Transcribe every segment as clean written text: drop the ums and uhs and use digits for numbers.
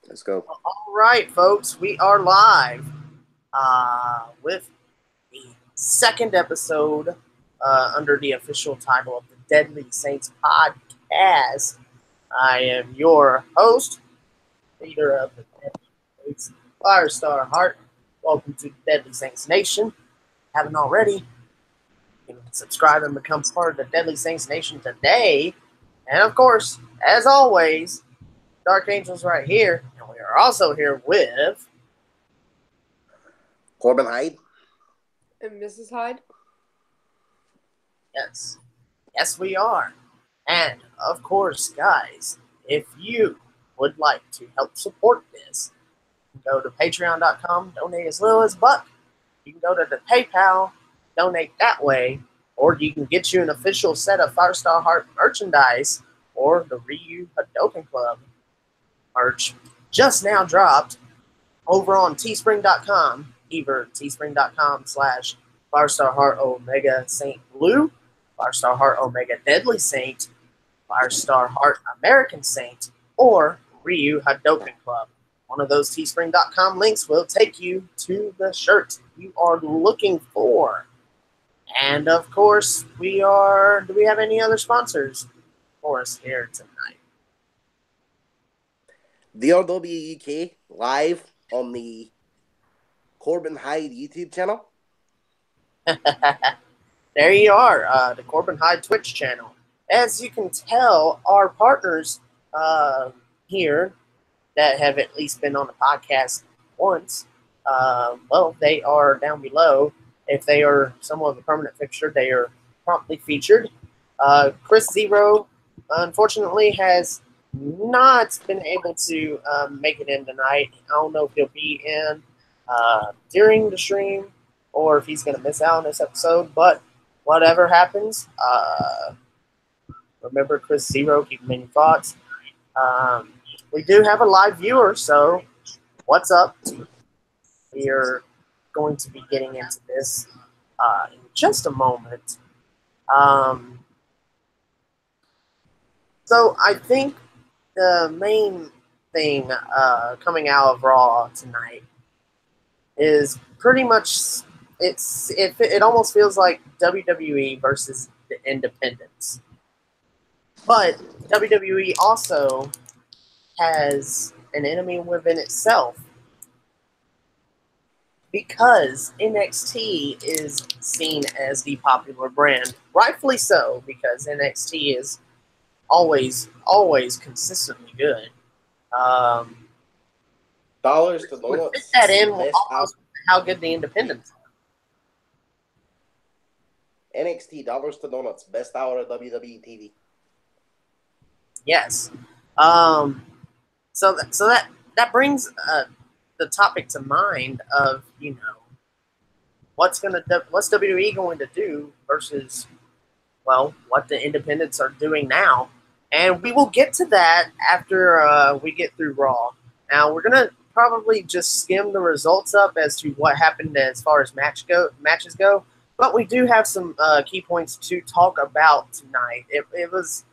Let's go. All right, folks, we are live with the second episode under the official title of the Deadly Saints podcast. I am your host, leader of the Deadly Saints, Firestar Hart. Welcome to the Deadly Saints Nation. Haven't already, you can subscribe and become part of the Deadly Saints Nation today. And of course, as always, Dark Angel's right here, and we are also here with Corbin Hyde. And Mrs. Hyde. Yes. Yes, we are. And, of course, guys, if you would like to help support this, you can go to patreon.com, donate as little as a buck. You can go to the PayPal, donate that way, or you can get you an official set of Firestar Heart merchandise or the Ryu Hadoken Club merch just now dropped over on teespring.com, either teespring.com/Firestar Heart Omega Saint Blue, Firestar Heart Omega Deadly Saint, Firestar Heart American Saint, or Ryu Hadoken Club. One of those teespring.com links will take you to the shirt you are looking for. And of course, do we have any other sponsors for us here tonight? DRW UK live on the Corbin Hyde YouTube channel. There you are, the Corbin Hyde Twitch channel. As you can tell, our partners here that have at least been on the podcast once, well, they are down below. If they are somewhat of a permanent fixture, they are promptly featured. Chris Zero, unfortunately, has not been able to make it in tonight. I don't know if he'll be in during the stream or if he's going to miss out on this episode, but whatever happens, remember Chris Zero, keep him in your thoughts. We do have a live viewer, so what's up? We are going to be getting into this in just a moment. So I think the main thing coming out of Raw tonight is pretty much it almost feels like WWE versus the Independents. But WWE also has an enemy within itself because NXT is seen as the popular brand. Rightfully so, because NXT is always consistently good. Dollars to donuts. Fit that in with how good the Independents are. NXT dollars to donuts, best hour of WWE TV. Yes. So that brings the topic to mind of, you know, what's WWE going to do versus, well, what the Independents are doing now. And we will get to that after we get through Raw. Now, we're going to probably just skim the results up as to what happened as far as matches go. But we do have some key points to talk about tonight. It was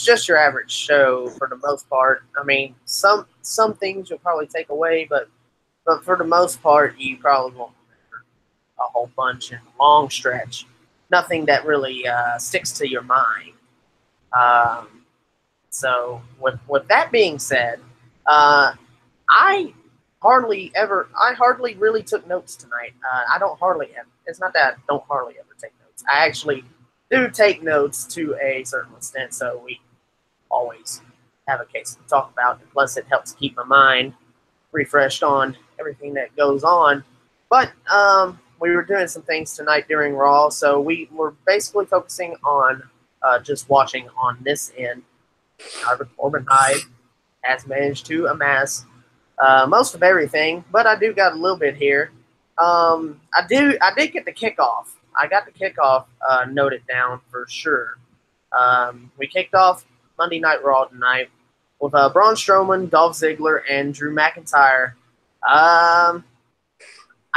just your average show for the most part. I mean, some things you'll probably take away, but for the most part, you probably won't remember a whole bunch in a long stretch. Nothing that really sticks to your mind. So with that being said, I hardly really took notes tonight. I don't hardly ever. It's not that I don't hardly ever take notes. I actually do take notes to a certain extent, so we always have a case to talk about. Plus, it helps keep my mind refreshed on everything that goes on. But we were doing some things tonight during Raw, so we were basically focusing on just watching on this end. However, Corbin Hyde has managed to amass most of everything, but I do got a little bit here. I did get the kickoff. I got the kickoff noted down for sure. We kicked off Monday Night Raw tonight with Braun Strowman, Dolph Ziggler, and Drew McIntyre. I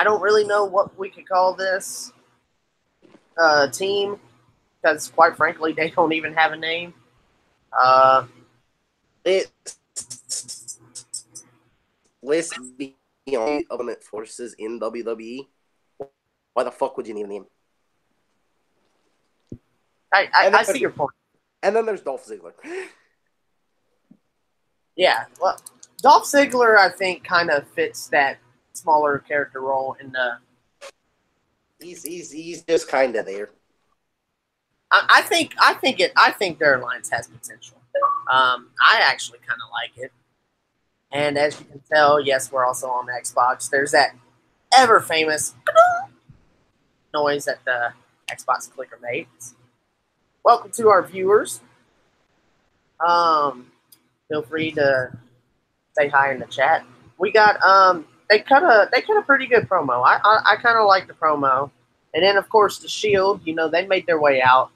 don't really know what we could call this team because, quite frankly, they don't even have a name. It's let's be honest, opponent forces in WWE. Why the fuck would you need a name? I see your point. And then there's Dolph Ziggler. Yeah, well, Dolph Ziggler, I think, kind of fits that smaller character role in the. He's just kind of there. I think their alliance has potential. I actually kind of like it, and as you can tell, yes, we're also on Xbox. There's that ever famous noise that the Xbox clicker makes. Welcome to our viewers. Feel free to say hi in the chat. We got they cut a pretty good promo. I kind of like the promo, and then of course the Shield. You know, they made their way out.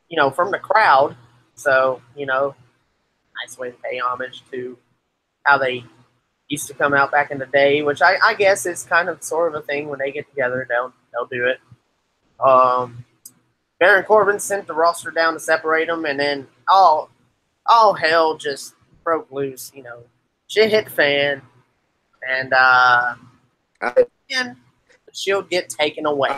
You know, from the crowd. So you know, nice way to pay homage to how they used to come out back in the day, which I guess is kind of sort of a thing when they get together. They'll do it. Baron Corbin sent the roster down to separate them, and then all hell just broke loose. You know, shit hit the fan, and the Shield get taken away.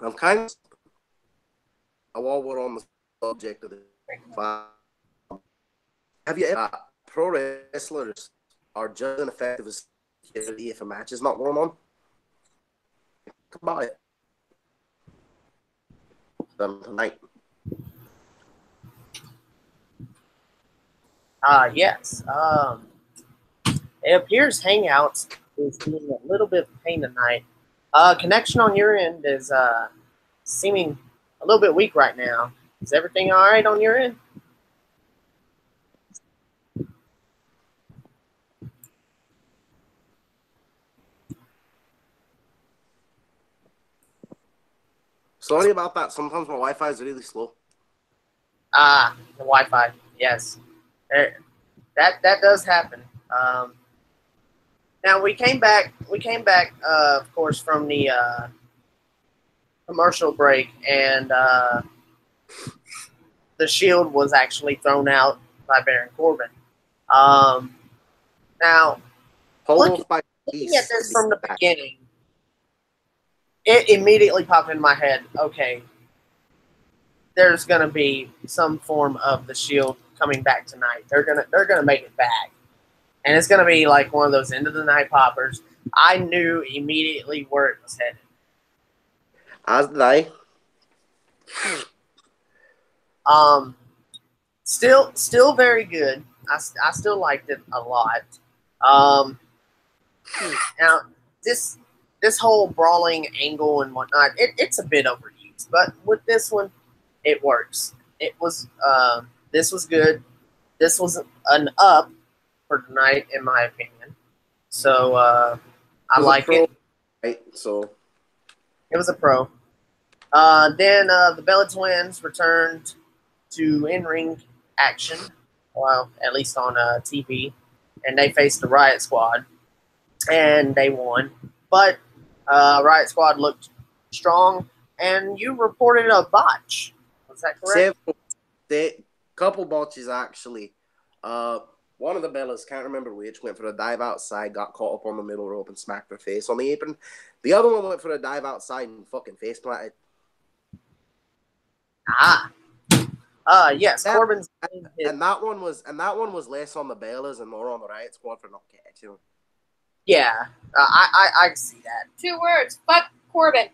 I'm kind of while we're on the subject of the have you ever pro wrestlers are just as effective as security if a match is not going on? Think about it. Tonight. Yes. It appears Hangouts is being a little bit of a pain tonight. Connection on your end is seeming a little bit weak right now. Is everything all right on your end? Sorry about that. Sometimes my Wi-Fi is really slow. The Wi-Fi. Yes, that does happen. Now we came back. Of course, from the commercial break, and the Shield was actually thrown out by Baron Corbin. Now, looking at this from the beginning, it immediately popped in my head. Okay, there's gonna be some form of the Shield coming back tonight. They're gonna make it back, and it's gonna be like one of those end of the night poppers. I knew immediately where it was headed. As did I. Still very good. I still liked it a lot. Now this whole brawling angle and whatnot, it's a bit overused, but with this one, it works. This was good. This was an up for tonight, in my opinion. So I like it. Right, so it was a pro. Then the Bella Twins returned to in-ring action, well, at least on TV, and they faced the Riot Squad, and they won. But Riot Squad looked strong, and you reported a botch. Was that correct? Couple botches, actually. One of the Bellas, can't remember which, went for a dive outside, got caught up on the middle rope and smacked her face on the apron. The other one went for a dive outside and fucking face planted. Yes, Corbin's and that one was less on the Bellas and more on the Riot Squad for not catching him. Yeah, I see that. 2 words. Fuck Corbin.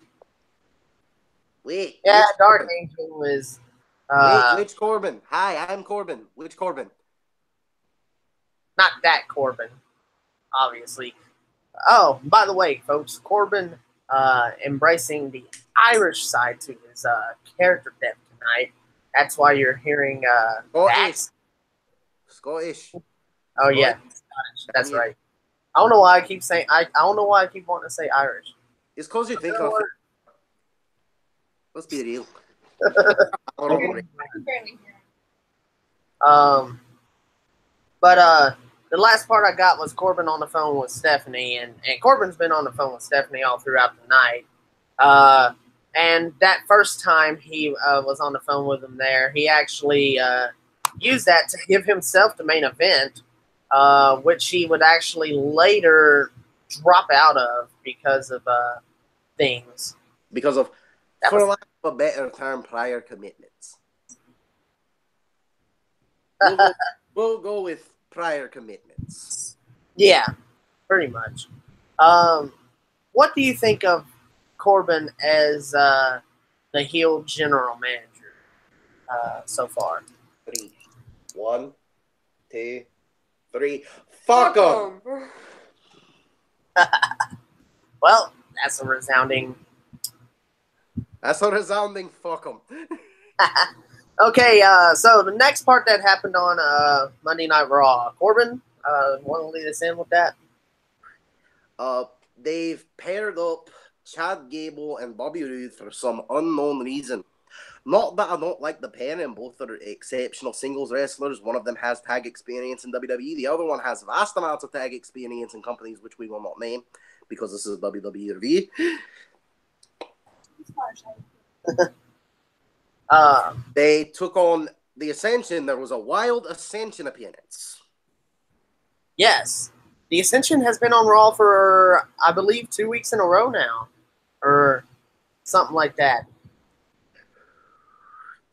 Wait. Yeah, Dark Angel was. Wait, which Corbin? Hi, I'm Corbin. Which Corbin? Not that Corbin, obviously. Oh, by the way, folks, Corbin embracing the Irish side to his character depth tonight. That's why you're hearing Scottish. Oh yeah, Scottish. That's right. I don't know why I keep saying I don't know why I keep wanting to say Irish. It's because you think of. Let's be real. But the last part I got was Corbin on the phone with Stephanie, and Corbin's been on the phone with Stephanie all throughout the night. And that first time he was on the phone with him there, he actually used that to give himself the main event, which he would actually later drop out of because of things. Because of, for lack of a better term, prior commitments. We'll go with prior commitments. Yeah, pretty much. What do you think of Corbin as the heel general manager so far? 3, 1, 2, 3. Fuck him! Well, that's a resounding fuck him. Okay, so the next part that happened on Monday Night Raw. Corbin, want to lead us in with that? They've paired up Chad Gable and Bobby Roode for some unknown reason. Not that I don't like the pairing, both are exceptional singles wrestlers. One of them has tag experience in WWE. The other one has vast amounts of tag experience in companies which we will not name because this is WWE. They took on the Ascension. There was a wild Ascension appearance. Yes. The Ascension has been on Raw for, I believe, 2 weeks in a row now. Or something like that.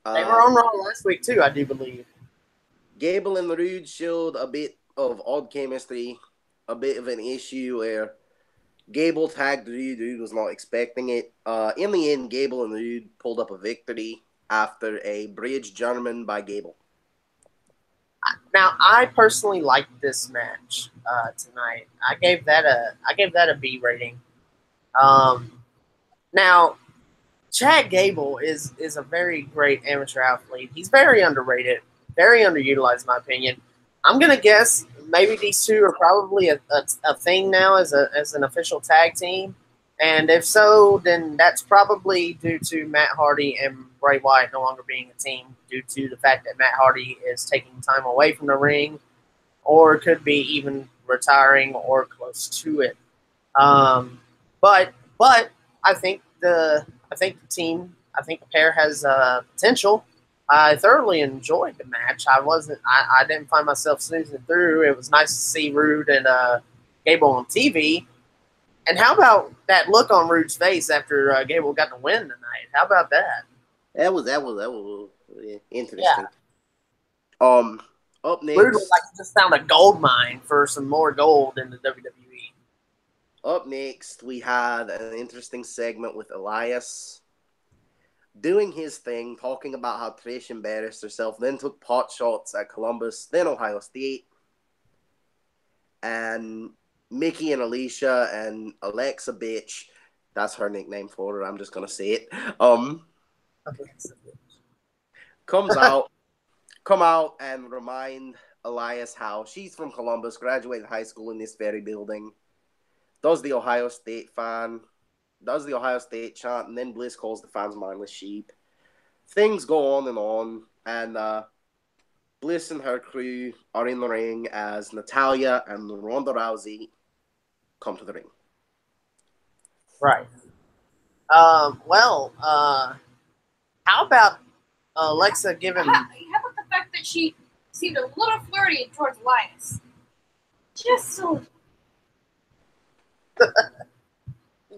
They were on Raw last week, too, I do believe. Gable and Roode showed a bit of odd chemistry, a bit of an issue where Gable tagged Roode. Roode was not expecting it. In the end, Gable and Roode pulled up a victory after a bridge German by Gable. Now, I personally liked this match tonight. I gave that a B rating. Now, Chad Gable is a very great amateur athlete. He's very underrated, very underutilized, in my opinion. I'm gonna guess maybe these two are probably a thing now as an official tag team. And if so, then that's probably due to Matt Hardy and Bray Wyatt no longer being a team, due to the fact that Matt Hardy is taking time away from the ring, or could be even retiring or close to it. But I think the pair has potential. I thoroughly enjoyed the match. I didn't find myself snoozing through. It was nice to see Roode and Gable on TV. And how about that look on Roode's face after Gable got the win tonight? How about that? That was interesting. Yeah. Up next, Roode would like to just found a gold mine for some more gold in the WWE. Up next, we had an interesting segment with Elias doing his thing, talking about how Trish embarrassed herself, then took pot shots at Columbus, then Ohio State, and Mickey and Alicia and Alexa Bitch, that's her nickname for her, I'm just gonna say it, come out and remind Elias how she's from Columbus, graduated high school in this very building, does the Ohio State chant, and then Bliss calls the fans mindless sheep. Things go on, and Bliss and her crew are in the ring as Natalya and Ronda Rousey come to the ring. Right. How about Alexa giving... How about the fact that she seemed a little flirty towards Elias? Just a little.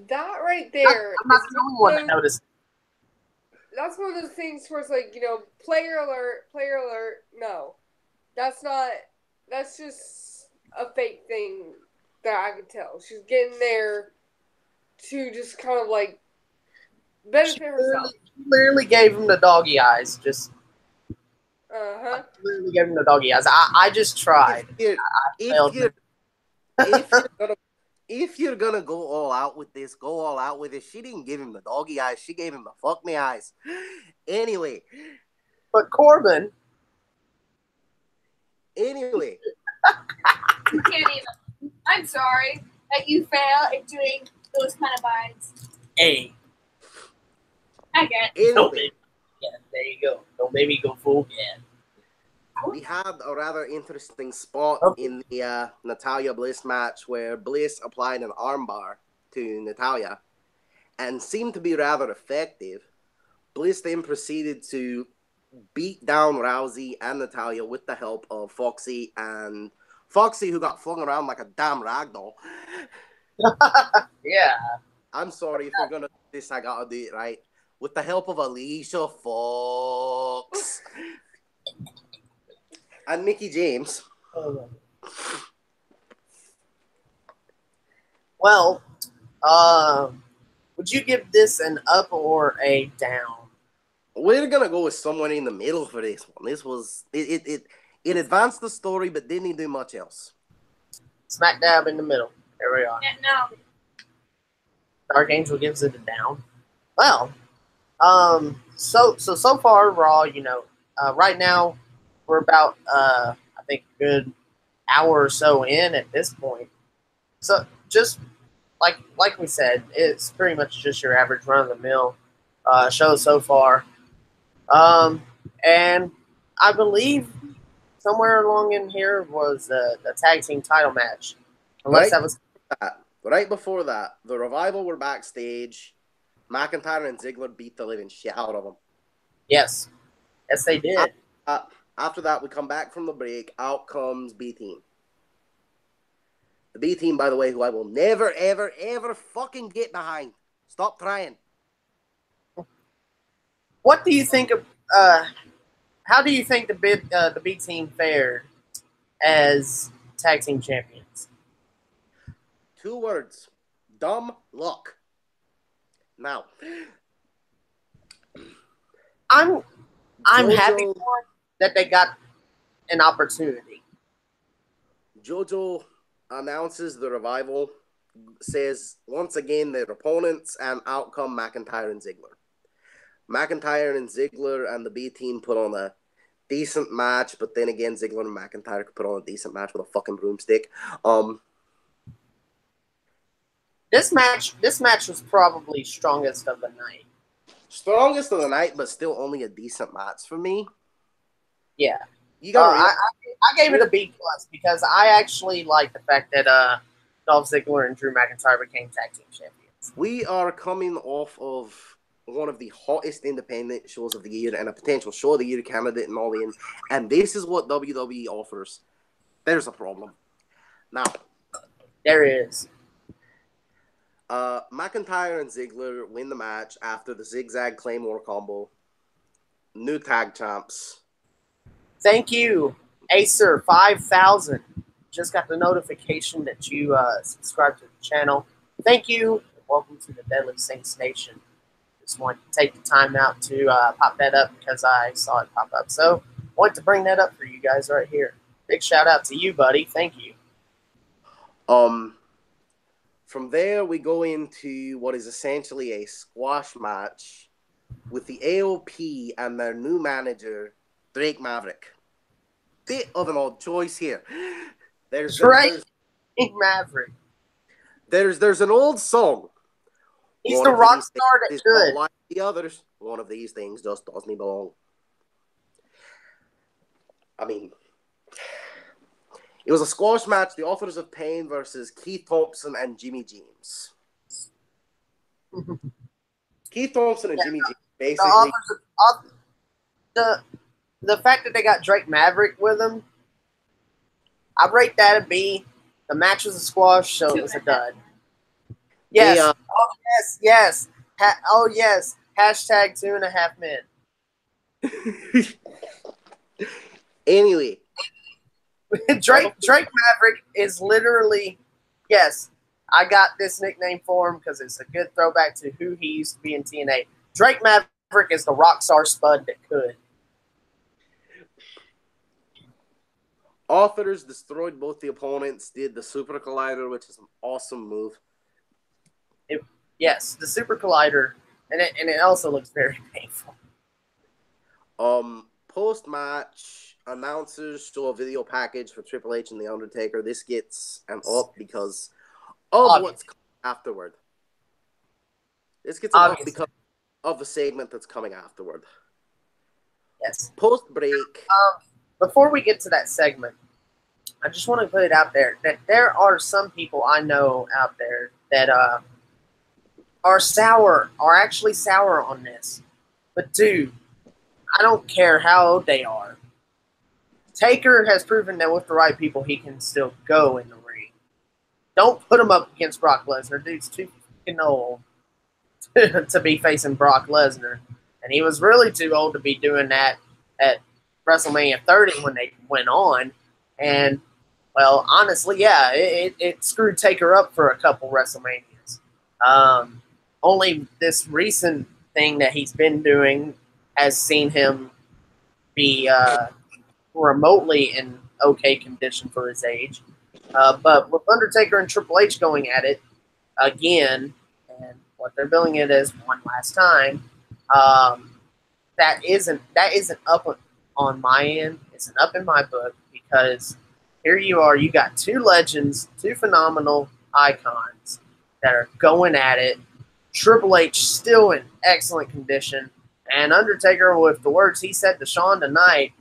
That right there. I'm not the only one that noticed. That's one of those things where it's like, player alert. No, that's not. That's just a fake thing that I could tell. She's getting there to just kind of like benefit herself. She literally gave him the doggy eyes. Just. Literally gave him the doggy eyes. I just tried. If you're gonna go all out with this, go all out with it. She didn't give him the doggy eyes. She gave him the fuck me eyes. Anyway. But Corbin. Anyway. You can't even. I'm sorry that you fail at doing those kind of vibes. Hey. I get it. Anyway. Yeah, there you go. Don't make me go full again. We had a rather interesting spot in the Natalya Bliss match where Bliss applied an armbar to Natalya, and seemed to be rather effective. Bliss then proceeded to beat down Rousey and Natalya with the help of Foxy, who got flung around like a damn ragdoll. Yeah. I'm sorry, if we're going to do this, I got to do it right. With the help of Alicia Fox and Mickey James. Well, would you give this an up or a down? We're going to go with someone in the middle for this one. This was, it advanced the story, but didn't do much else. Smack dab in the middle. There we are. No. Dark Angel gives it a down. Well, so far, Raw, right now, we're about, I think, a good hour or so in at this point. So, just like we said, it's pretty much just your average run-of-the-mill show so far. And I believe somewhere along in here was the tag team title match. Unless that was right before that, the Revival were backstage. McIntyre and Ziggler beat the living shit out of them. Yes, they did. After that, we come back from the break. Out comes B-Team. The B-Team, by the way, who I will never, ever, ever fucking get behind. Stop trying. What do you think of? How do you think the B-Team fared as tag team champions? 2 words: dumb luck. Now, I'm happy for that they got an opportunity. JoJo announces the Revival, says once again their opponents, and out come McIntyre and Ziggler. McIntyre and Ziggler and the B-Team put on a decent match, but then again, Ziggler and McIntyre could put on a decent match with a fucking broomstick. This match was probably strongest of the night. Strongest of the night, but still only a decent match for me. Yeah. You got. I gave it a B+ because I actually like the fact that Dolph Ziggler and Drew McIntyre became tag team champions. We are coming off of one of the hottest independent shows of the year and a potential show of the year candidate in All In, and this is what WWE offers. There's a problem. Now, there is. McIntyre and Ziggler win the match after the Zigzag Claymore combo. New tag champs. Thank you, Acer 5000. Just got the notification that you subscribed to the channel. Thank you. Welcome to the Deadly Saints Nation. Just wanted to take the time out to pop that up because I saw it pop up. So wanted to bring that up for you guys right here. Big shout out to you, buddy. Thank you. From there, we go into what is essentially a squash match with the AOP and their new manager, Drake Maverick. Bit of an odd choice here. There's Maverick. There's an old song. He's the rock star that could. Like the others, one of these things just doesn't belong. I mean, it was a squash match, the Authors of Pain versus Keith Thompson and Jimmy James. Keith Thompson and Jimmy James, basically. The fact that they got Drake Maverick with them, I rate that a B. The match was a squash, so it was a dud. Yes. Yes. Yes. Hashtag 2.5 men. Anyway. Drake Maverick is literally, yes, I got this nickname for him because it's a good throwback to who he used to be in TNA. Drake Maverick is the rockstar spud that could. Authors destroyed both the opponents, did the Super Collider, which is an awesome move. Yes, the Super Collider, and it also looks very painful. Post-match, announcers show a video package for Triple H and The Undertaker. This gets an up because of what's coming afterward. This gets an up because of the segment that's coming afterward. Yes. Post-break. Before we get to that segment, I just want to put it out there that there are some people I know out there that are actually sour on this. But dude, I don't care how old they are. Taker has proven that with the right people, he can still go in the ring. Don't put him up against Brock Lesnar. Dude's too fucking old to be facing Brock Lesnar. And he was really too old to be doing that at WrestleMania 30 when they went on. And, well, honestly, yeah, it screwed Taker up for a couple WrestleManias. Only this recent thing that he's been doing has seen him be remotely in okay condition for his age. But with Undertaker and Triple H going at it again, and what they're billing it as one last time, that isn't up on my end. It's up in my book because here you are. You got two legends, two phenomenal icons that are going at it. Triple H still in excellent condition, and Undertaker, with the words he said to Shawn tonight,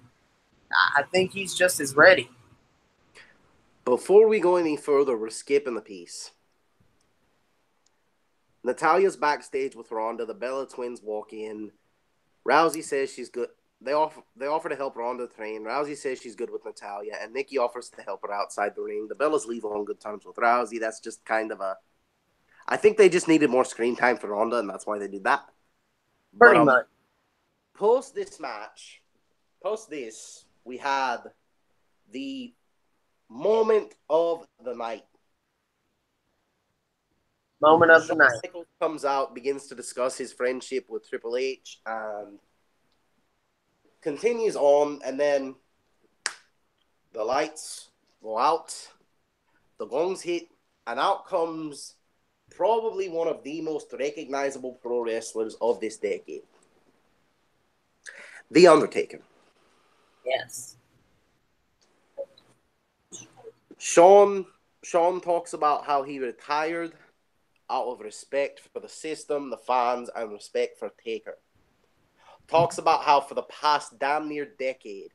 I think he's just as ready. Before we go any further, we're skipping the piece. Natalia's backstage with Ronda. The Bella twins walk in. Rousey says she's good. They offer to help Ronda train. Rousey says she's good with Natalya, and Nikki offers to help her outside the ring. The Bellas leave on good terms with Rousey. That's just kind of a... I think they just needed more screen time for Ronda, and that's why they did that. Pretty much. Post this, we had the moment of the night. Moment of the night. Michaels comes out, begins to discuss his friendship with Triple H, and continues on, and then the lights go out, the gongs hit, and out comes probably one of the most recognizable pro wrestlers of this decade. The Undertaker. Yes. Shawn talks about how he retired out of respect for the system, the fans, and respect for Taker. Talks about how for the past damn near decade,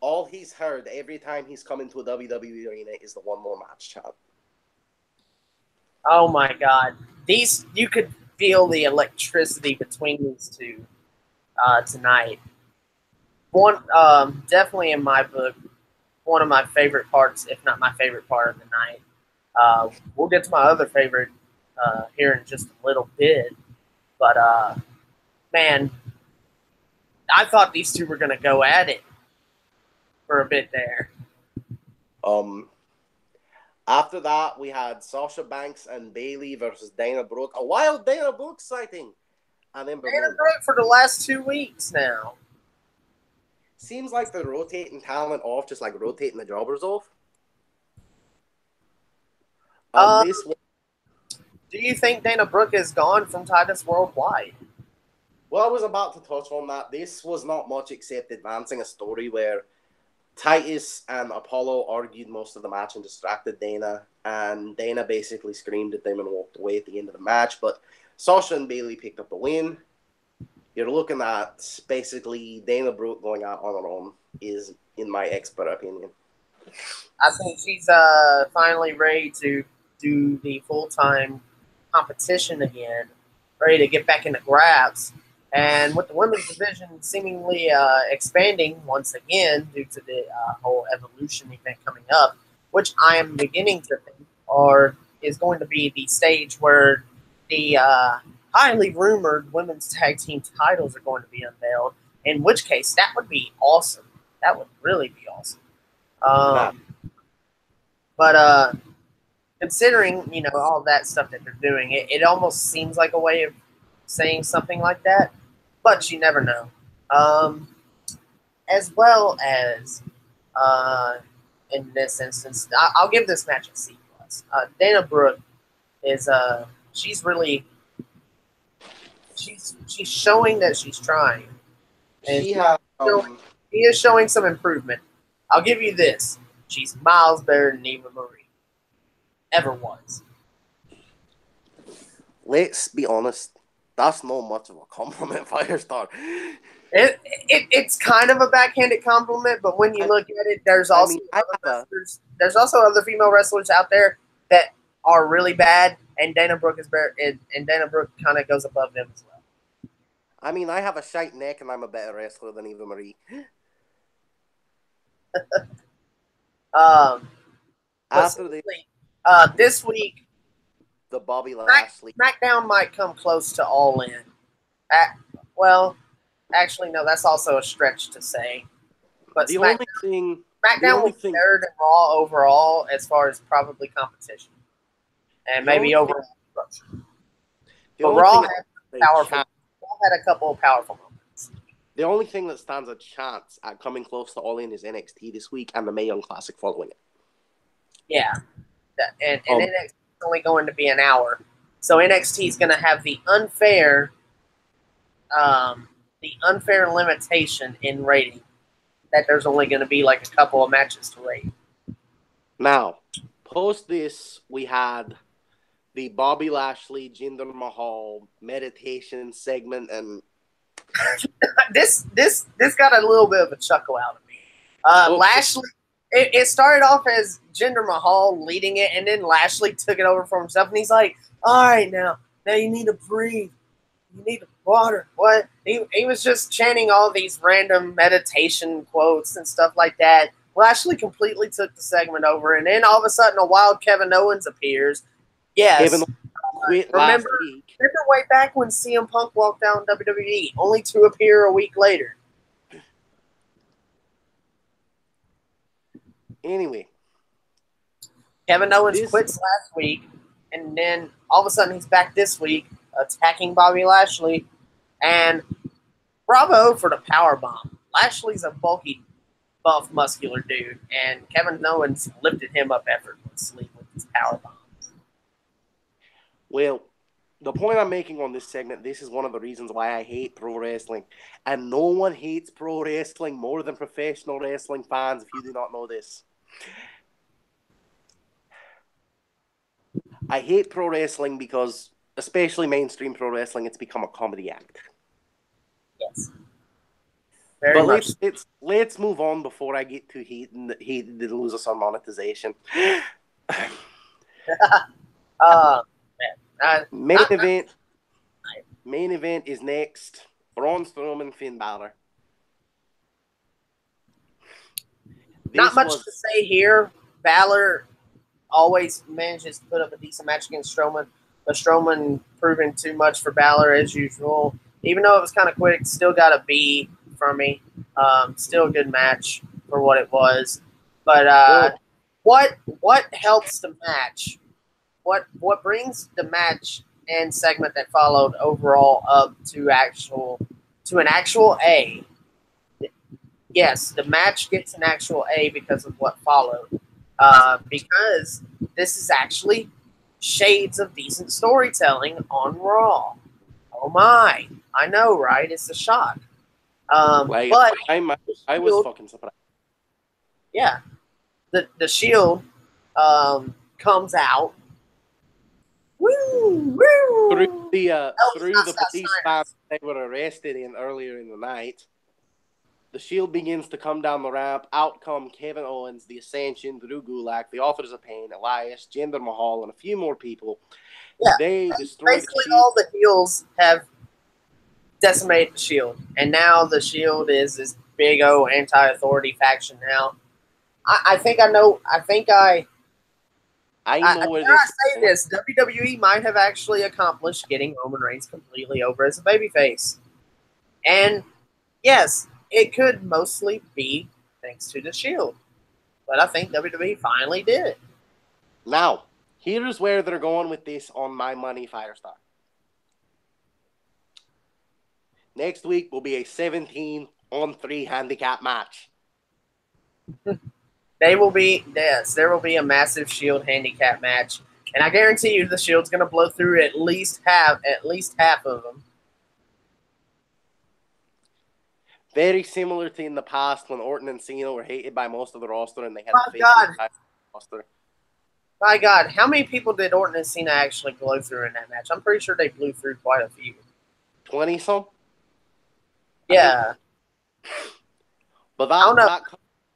all he's heard every time he's come into a WWE arena is the one more match chant. Oh my God. You could feel the electricity between these two tonight. One, definitely in my book, one of my favorite parts, if not my favorite part of the night. We'll get to my other favorite here in just a little bit. But, man, I thought these two were going to go at it for a bit there. After that, we had Sasha Banks and Bayley versus Dana Brooke. A wild Dana Brooke sighting. And then Dana Brooke for the last 2 weeks now. Seems like they're rotating talent off, just like rotating the jobbers off. Do you think Dana Brooke is gone from Titus Worldwide? Well, I was about to touch on that. This was not much except advancing a story where Titus and Apollo argued most of the match and distracted Dana, and Dana basically screamed at them and walked away at the end of the match. But Sasha and Bayley picked up the win. You're looking at basically Dana Brooke going out on her own is, in my expert opinion. I think she's finally ready to do the full-time competition again, ready to get back into grabs. And with the women's division seemingly expanding once again due to the whole Evolution event coming up, which I am beginning to think is going to be the stage where the highly rumored women's tag team titles are going to be unveiled, in which case that would be awesome. That would really be awesome. But considering, all that stuff that they're doing, it almost seems like a way of saying something like that, but you never know. As well as, in this instance, I'll give this match a C+. Dana Brooke is, she's showing that she's trying. And she is showing some improvement. I'll give you this. She's miles better than Eva Marie. Ever was. Let's be honest. That's not much of a compliment, Firestar. It's kind of a backhanded compliment, but when you look at it, there's also other female wrestlers out there that are really bad and Dana Brooke and Dana Brooke kind of goes above them as well. I mean, I have a shite neck, and I'm a better wrestler than Eva Marie. After this week, the Bobby Lashley. SmackDown might come close to All In. Well, actually, no, that's also a stretch to say. But SmackDown will be third in Raw overall as far as probably competition. And maybe overall structure. But Raw had a couple of powerful moments. The only thing that stands a chance at coming close to All In is NXT this week and the Mae Young Classic following it. Yeah. And NXT is only going to be an hour. So NXT is going to have the unfair limitation in rating that there's only going to be like a couple of matches to rate. Now, post this, we had the Bobby Lashley, Jinder Mahal meditation segment, and this got a little bit of a chuckle out of me. Lashley, it started off as Jinder Mahal leading it, and then Lashley took it over for himself, and he's like, "All right, now you need to breathe. You need water." What? He was just chanting all these random meditation quotes and stuff like that. Lashley completely took the segment over, and then all of a sudden, a wild Kevin Owens appears. Yes. Remember way back when CM Punk walked down WWE, only to appear a week later. Anyway, Kevin Owens quits last week, and then all of a sudden he's back this week attacking Bobby Lashley, and bravo for the powerbomb. Lashley's a bulky, buff, muscular dude, and Kevin Owens lifted him up effortlessly with his powerbomb. Well, the point I'm making on this segment, this is one of the reasons why I hate pro wrestling. And no one hates pro wrestling more than professional wrestling fans, if you do not know this. I hate pro wrestling because, especially mainstream pro wrestling, it's become a comedy act. Yes. Let's move on before I get too heated and lose us on monetization. Main event is next. Braun Strowman, Finn Balor. Not much to say here. Balor always manages to put up a decent match against Strowman, but Strowman proving too much for Balor as usual. Even though it was kind of quick, still got a B from me. Still a good match for what it was. But what helps the match? What brings the match and segment that followed overall up to an actual A? Yes, the match gets an actual A because of what followed. Because this is actually shades of decent storytelling on Raw. Oh my! I know, right? It's a shock. But I was fucking surprised. Yeah, the Shield comes out. Woo, woo. Through the police box they were arrested in earlier in the night. The Shield begins to come down the ramp. Out come Kevin Owens, the Ascension, Drew Gulak, the Authors of Pain, Elias, Jinder Mahal, and a few more people. Yeah, they destroyed basically the Shield. All the heels have decimated the Shield, and now the Shield is this big old anti-authority faction. Now, I think I know. I know where this. I say this: WWE might have actually accomplished getting Roman Reigns completely over as a babyface, and yes, it could mostly be thanks to the Shield, but I think WWE finally did it. Now, here's where they're going with this on my money, Firestar. Next week will be a 17-on-3 handicap match. There will be a massive Shield handicap match, and I guarantee you the Shield's going to blow through at least half of them. Very similar to in the past when Orton and Cena were hated by most of the roster, and they had to face the roster. My God, how many people did Orton and Cena actually blow through in that match? I'm pretty sure they blew through quite a few. 20-some? Yeah. But I don't know.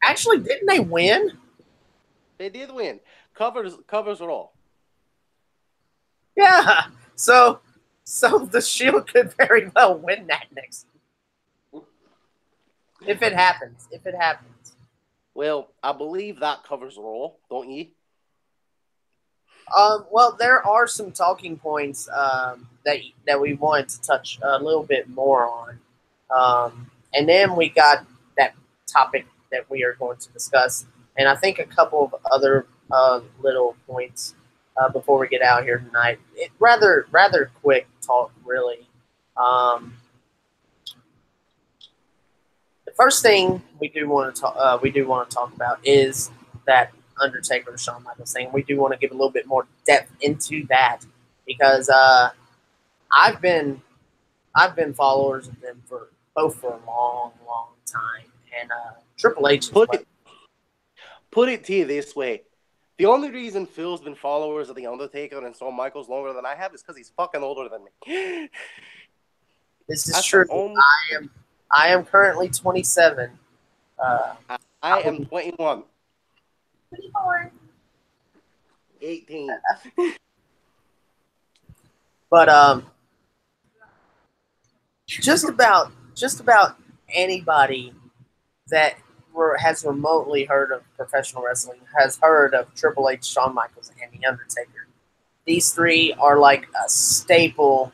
Actually, didn't they win? They did win. Covers are all. Yeah. So the Shield could very well win that next week. If it happens. Well, I believe that covers Raw, don't you? Well, there are some talking points that we wanted to touch a little bit more on, and then we got that topic that we are going to discuss, and I think a couple of other little points before we get out here tonight. Rather quick talk, really. The first thing we do want to talk about is that Undertaker Shawn Michaels thing. We do want to give a little bit more depth into that because I've been followers of them for a long time, and Triple H. Put it to you this way: the only reason Phil's been followers of the Undertaker and Shawn Michaels longer than I have is because he's fucking older than me. This is true. I am currently 27. I am 21. 24. 18. But just about anybody that has remotely heard of professional wrestling has heard of Triple H, Shawn Michaels, and The Undertaker. These three are like a staple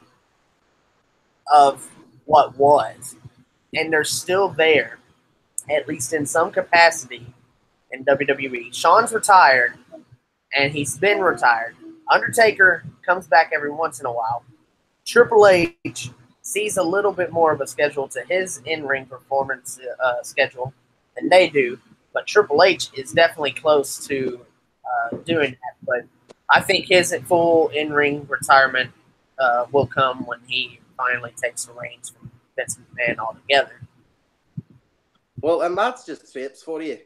of what was, and they're still there, at least in some capacity, in WWE. Shawn's retired, and he's been retired. Undertaker comes back every once in a while. Triple H sees a little bit more of a schedule to his in-ring performance schedule than they do, but Triple H is definitely close to doing that. But I think his full in-ring retirement will come when he finally takes the reins from Vince McMahon altogether. Well, and that's just Trips for you.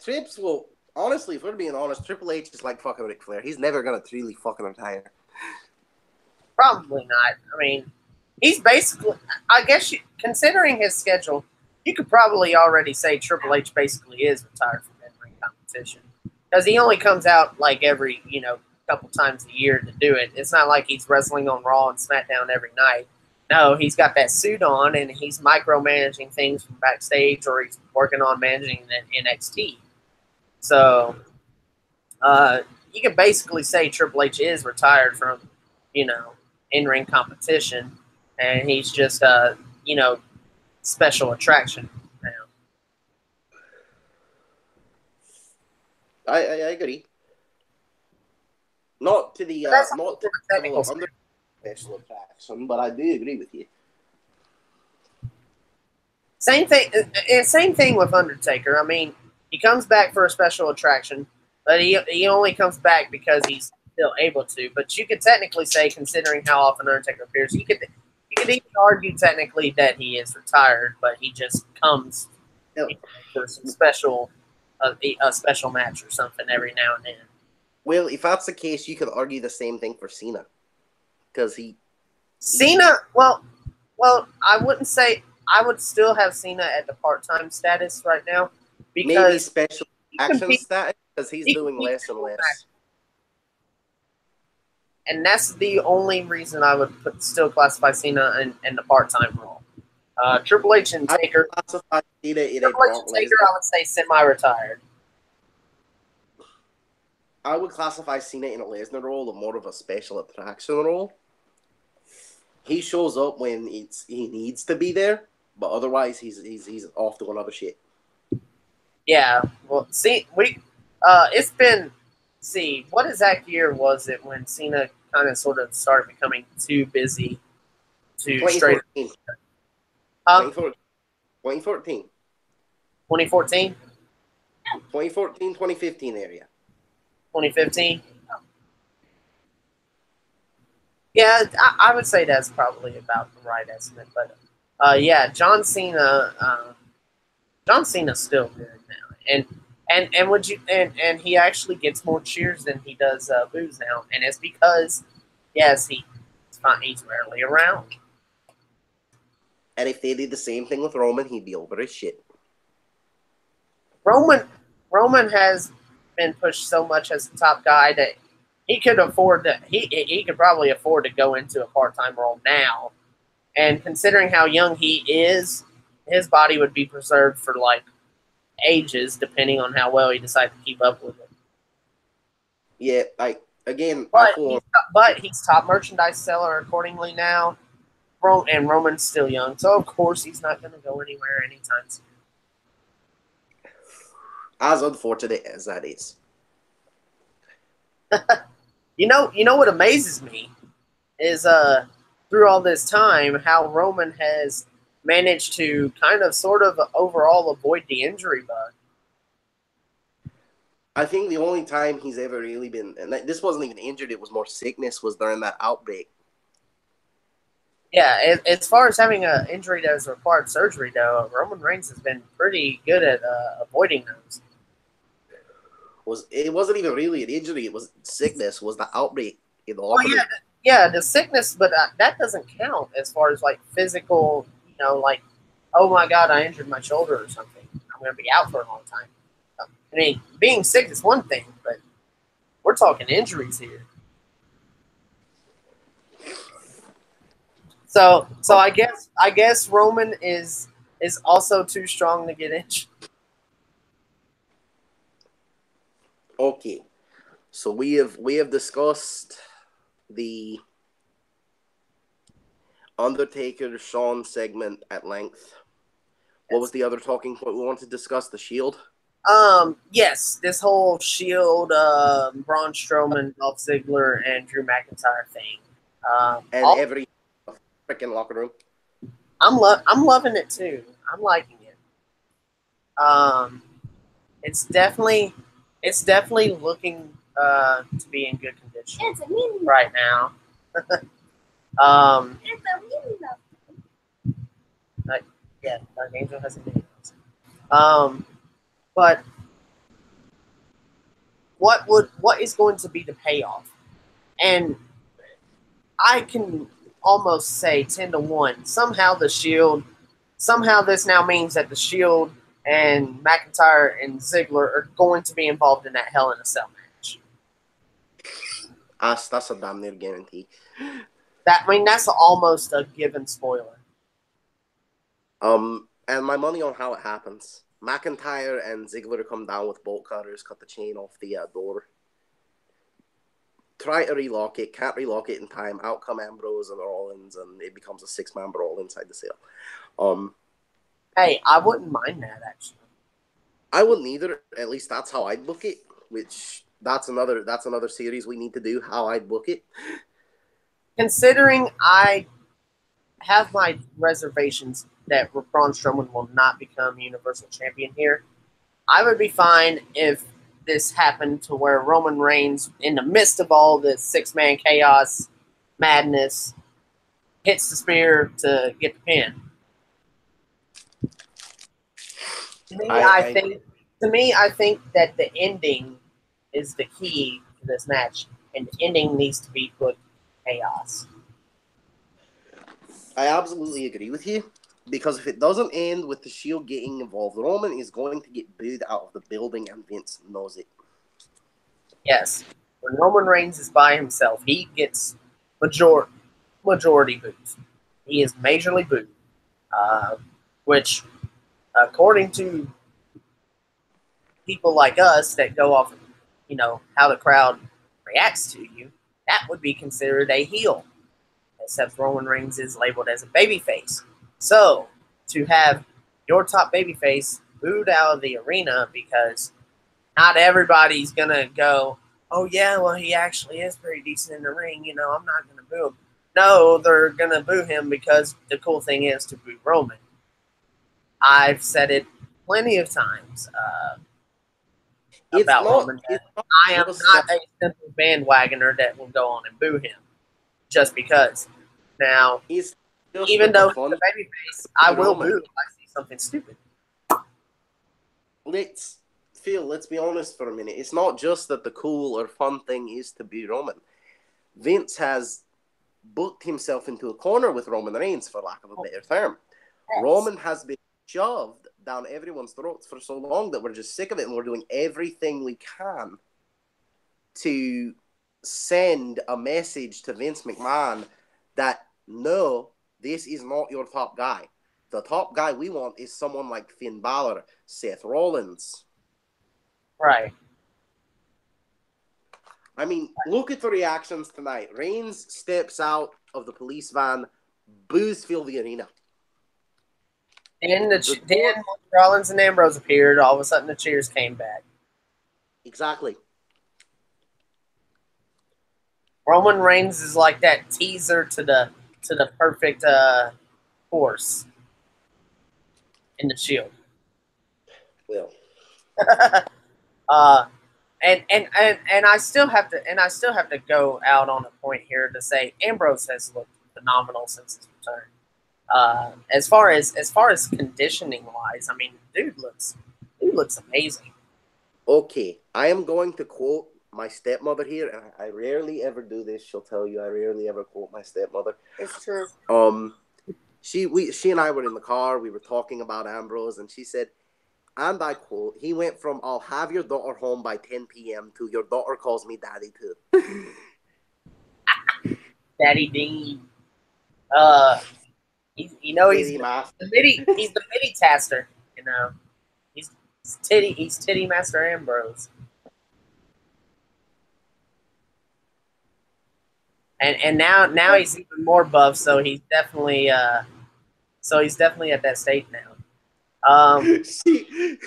Trips will, honestly, if we're being honest, Triple H is like fucking Ric Flair. He's never going to really fucking retire. Probably not. I mean, he's basically, I guess, considering his schedule, you could probably already say Triple H basically is retired from in-ring competition. Because he only comes out like every, couple times a year to do it. It's not like he's wrestling on Raw and SmackDown every night. No, he's got that suit on and he's micromanaging things from backstage, or he's working on managing the NXT. So you can basically say Triple H is retired from, in-ring competition, and he's just special attraction now. I agree. Not to the not to the level of under special attraction, but I do agree with you. Same thing with Undertaker. I mean, he comes back for a special attraction, but he only comes back because he's still able to. But you could technically say, considering how often Undertaker appears, you could even argue technically that he is retired, but he just comes for some special a special match or something every now and then. Well, if that's the case, you could argue the same thing for Cena, because Cena. Well, I wouldn't say. I would still have Cena at the part-time status right now, because maybe special action status, because he's doing less and less. And that's the only reason I would still classify Cena in the part-time role. Triple H and Taker. Triple H and Taker, I would say semi-retired. I would classify Cena in a Lesnar role, more of a special attraction role. He shows up when he needs to be there, but otherwise he's off doing other shit. Yeah, well, see, it's been, what exact year was it when Cena kind of sort of started becoming too busy to 2014. 2014. 2014? 2014, 2015 area. 2015? Yeah, I would say that's probably about the right estimate. But yeah, John Cena's still good now, and he actually gets more cheers than he does boos now, and it's because he's rarely around. And if they did the same thing with Roman, he'd be over his shit. Roman has been pushed so much as the top guy that he could afford to. He could probably afford to go into a part-time role now, and considering how young he is, his body would be preserved for like ages, depending on how well he decides to keep up with it. Yeah, like again, But he's top merchandise seller accordingly now. And Roman's still young, so of course he's not going to go anywhere anytime soon. As unfortunate as that is. You know what amazes me is through all this time how Roman has managed to kind of sort of overall avoid the injury bug. I think the only time he's ever really been, and this wasn't even injured, it was more sickness, was during that outbreak. Yeah, as far as having an injury that has required surgery, though, Roman Reigns has been pretty good at avoiding those. It wasn't even really an injury; it was sickness. Was the outbreak in the yeah, the sickness, but that doesn't count as far as like physical. You know, like, oh my God, I injured my shoulder or something. I'm going to be out for a long time. I mean, being sick is one thing, but we're talking injuries here. So I guess Roman is also too strong to get injured. Okay, so we have discussed the Undertaker Shawn segment at length. What was the other talking point we wanted to discuss? The Shield. Yes, this whole Shield, Braun Strowman, Dolph Ziggler, and Drew McIntyre thing. Every freaking locker room. I'm loving it too. I'm liking it. It's definitely looking to be in good condition right now. Yeah, Dark Angel has a mini. But what is going to be the payoff? And I can almost say 10-1. Somehow this now means that the Shield and McIntyre and Ziggler are going to be involved in that Hell in a Cell match. That's a damn near guarantee. That's almost a given spoiler. And my money on how it happens. McIntyre and Ziggler come down with bolt cutters, cut the chain off the door. Try to relock it, can't relock it in time. Out come Ambrose and Rollins, and it becomes a 6-man brawl inside the cell. Hey, I wouldn't mind that, actually. I wouldn't either. At least that's how I'd book it. Which that's another series we need to do. How I'd book it. Considering I have my reservations that Braun Strowman will not become Universal Champion here, I would be fine if this happened to where Roman Reigns, in the midst of all this 6-man chaos, madness, hits the spear to get the pin. To me, I think that the ending is the key to this match, and the ending needs to be put chaos. I absolutely agree with you, because if it doesn't end with the Shield getting involved, Roman is going to get booed out of the building, and Vince knows it. Yes. When Roman Reigns is by himself, he gets majority boos. He is majorly booed, which, according to people like us that go off, how the crowd reacts to you, that would be considered a heel. Except Roman Reigns is labeled as a babyface. So, to have your top babyface booed out of the arena because not everybody's going to go, oh, yeah, well, he actually is pretty decent in the ring. I'm not going to boo him. No, they're going to boo him because the cool thing is to boo Roman. I've said it plenty of times about Roman. I am not a simple bandwagoner that will go on and boo him just because. Now, even though he's a babyface, I will boo if I see something stupid. Let's be honest for a minute. It's not just that the cool or fun thing is to be Roman. Vince has booked himself into a corner with Roman Reigns, for lack of a better term. Yes. Roman has been shoved down everyone's throats for so long that we're just sick of it, and we're doing everything we can to send a message to Vince McMahon that, no, this is not your top guy. The top guy we want is someone like Finn Balor, Seth Rollins. Right. I mean, look at the reactions tonight. Reigns steps out of the police van, boos fill the arena. And then Rollins and Ambrose appeared. All of a sudden, the cheers came back. Exactly. Roman Reigns is like that teaser to the perfect horse in the Shield. Well, and I still have to go out on a point here to say Ambrose has looked phenomenal since his return. As far as conditioning wise, I mean, dude looks amazing. Okay, I am going to quote my stepmother here, and I rarely ever do this. She'll tell you I rarely ever quote my stepmother. It's true. She and I were in the car. We were talking about Ambrose, and she said, and I quote, he went from "I'll have your daughter home by 10 p.m." to "Your daughter calls me daddy too." Daddy Dean. He's the MIDI taster. You know, he's titty master Ambrose. And now he's even more buff, so he's definitely at that state now. See,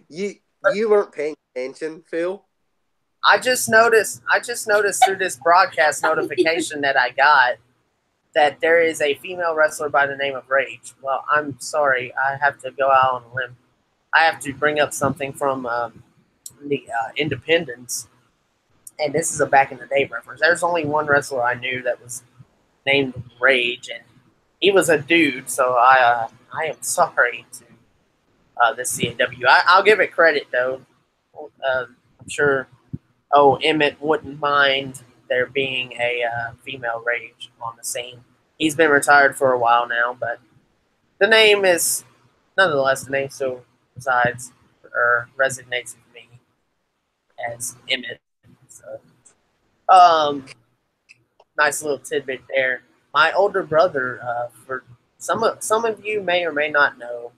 you weren't paying attention, Phil. I just noticed through this broadcast notification that I got that there is a female wrestler by the name of Rage. Well, I'm sorry, I have to go out on a limb. I have to bring up something from the Independence. And this is a back in the day reference. There's only one wrestler I knew that was named Rage, and he was a dude. So I am sorry to the CAW. I'll give it credit though. I'm sure. Oh, Emmett wouldn't mind there being a female Rage on the scene. He's been retired for a while now, but the name is nonetheless the name still resides or resonates with me as Emmett. So, nice little tidbit there. My older brother, for some of you may or may not know,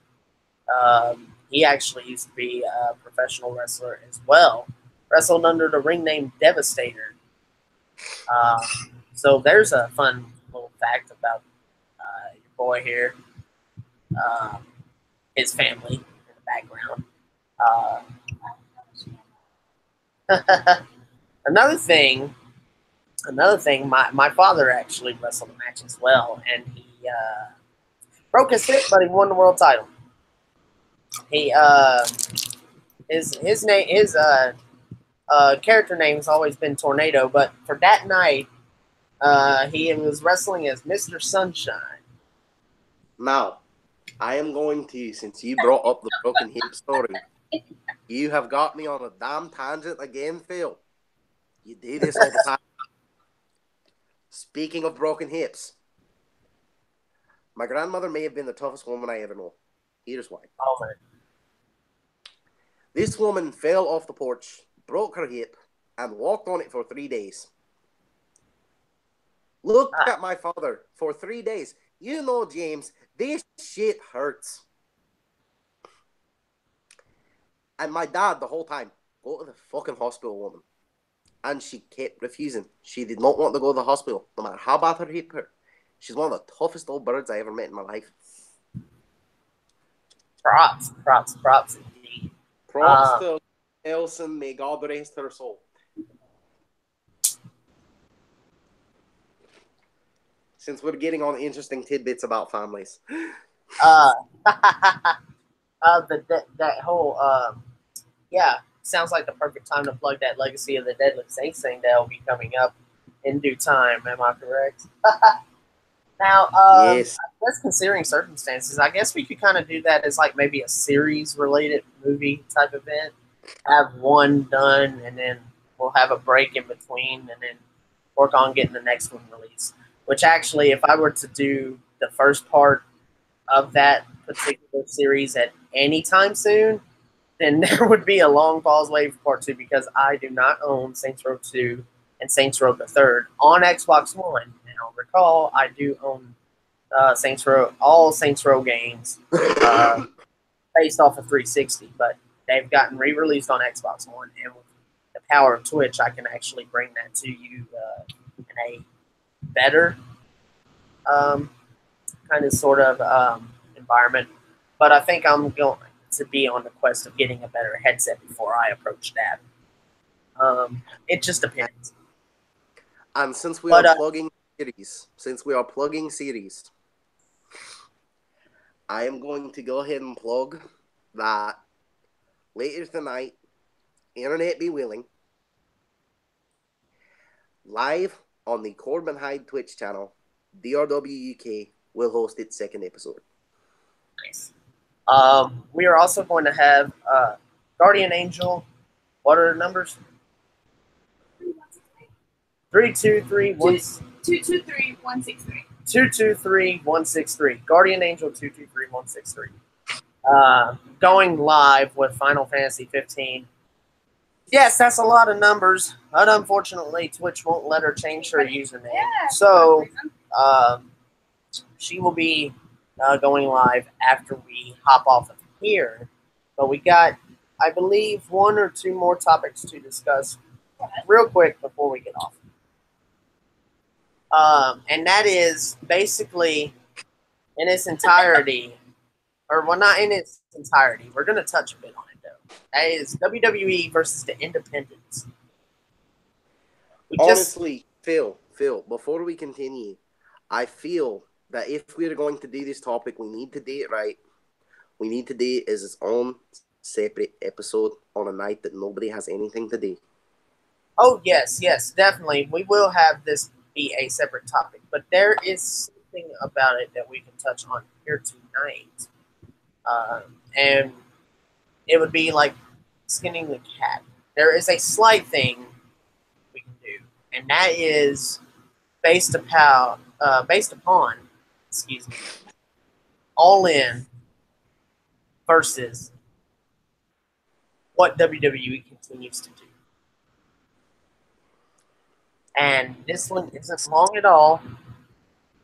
he actually used to be a professional wrestler as well. Wrestled under the ring name Devastator. So there's a fun little fact about your boy here, his family in the background. Another thing, my father actually wrestled a match as well, and he broke his hip, but he won the world title. He his character name has always been Tornado, but for that night, he was wrestling as Mr. Sunshine. Now, I am going to, since you brought up the broken hip story, you have got me on a damn tangent again, Phil. You do this all the time. Speaking of broken hips, my grandmother may have been the toughest woman I ever know. Here's why. Oh, man. This woman fell off the porch, broke her hip, and walked on it for 3 days. Look at my father for 3 days. You know, James, this shit hurts. And my dad, the whole time, go to the fucking hospital, woman. And she kept refusing. She did not want to go to the hospital, no matter how bad her hip hurt. She's one of the toughest old birds I ever met in my life. Props indeed. Props to Nelson. May God rest her soul. Since we're getting on interesting tidbits about families. That whole yeah, sounds like the perfect time to plug that Legacy of the Deadly Saints thing that will be coming up in due time. Am I correct? Now, yes. I guess considering circumstances, I guess we could kind of do that as like maybe a series-related movie type event. Have one done, and then we'll have a break in between, and then work on getting the next one released. Which actually, if I were to do the first part of that particular series at any time soon, then there would be a long pause wait for part 2 because I do not own Saints Row 2 and Saints Row the Third on Xbox One. Now, recall, I do own all Saints Row games based off of 360, but they've gotten re-released on Xbox One, and with the power of Twitch, I can actually bring that to you in a better kind of sort of environment. But I think I'm going to be on the quest of getting a better headset before I approach that. It just depends. And since we are plugging series, I am going to go ahead and plug that later tonight, internet be willing, live on the Corbin Hyde Twitch channel, DRW UK will host its second episode. Nice. We are also going to have Guardian Angel. What are the numbers? 223-163. 223-163. Guardian Angel 223-163. Going live with Final Fantasy 15. Yes, that's a lot of numbers, but unfortunately, Twitch won't let her change her username. Yeah, So she will be going live after we hop off of here. But we got, I believe, 1 or 2 more topics to discuss real quick before we get off. And that is basically in its entirety, or well, not in its entirety. We're going to touch a bit on it, though. That is WWE versus the Independents. Honestly, Phil, before we continue, I feel that if we're going to do this topic, we need to do it right. We need to do it as its own separate episode on a night that nobody has anything to do. Oh, yes, definitely. We will have this be a separate topic, but there is something about it that we can touch on here tonight. And it would be like skinning the cat. There is a slight thing we can do, and that is based upon, All In versus what WWE continues to do. And this one isn't long at all,